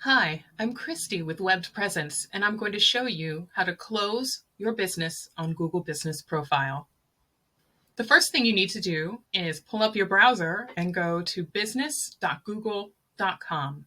Hi, I'm Christy with Webbed Presence, and I'm going to show you how to close your business on Google Business Profile. The first thing you need to do is pull up your browser and go to business.google.com.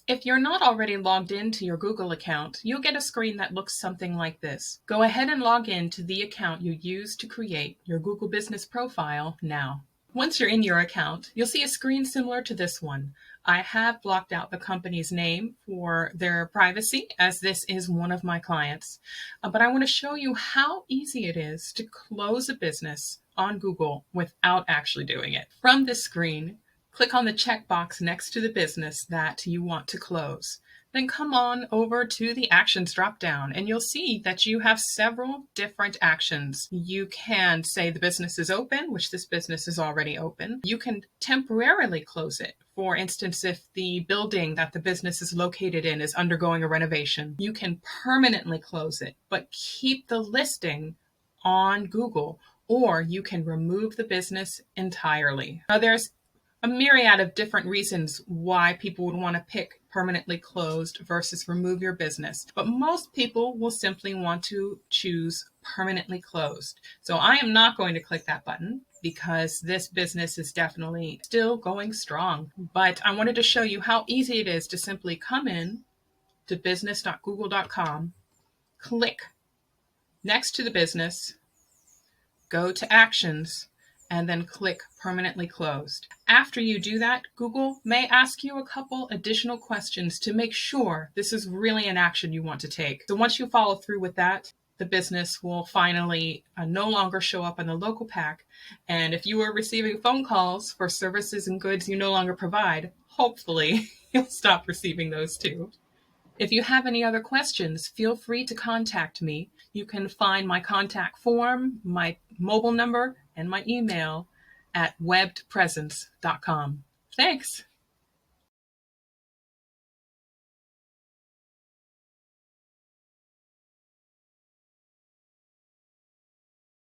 If you're not already logged into your Google account, you'll get a screen that looks something like this. Go ahead and log in to the account you used to create your Google Business Profile now. Once you're in your account, you'll see a screen similar to this one. I have blocked out the company's name for their privacy, as this is one of my clients. But I want to show you how easy it is to close a business on Google without actually doing it. From this screen, click on the checkbox next to the business that you want to close. Then come on over to the Actions dropdown, and you'll see that you have several different actions. You can say the business is open, which this business is already open. You can temporarily close it. For instance, if the building that the business is located in is undergoing a renovation, you can permanently close it, but keep the listing on Google, or you can remove the business entirely. Now, there's a myriad of different reasons why people would want to pick permanently closed versus remove your business. But most people will simply want to choose permanently closed. So I am not going to click that button because this business is definitely still going strong. But I wanted to show you how easy it is to simply come in to business.google.com, click next to the business, go to Actions, and then click Permanently Closed. After you do that, Google may ask you a couple additional questions to make sure this is really an action you want to take. So once you follow through with that, the business will finally no longer show up in the local pack. And if you are receiving phone calls for services and goods you no longer provide, hopefully you'll stop receiving those too. If you have any other questions, feel free to contact me. You can find my contact form, my mobile number, and my email at webbedpresence.com. Thanks.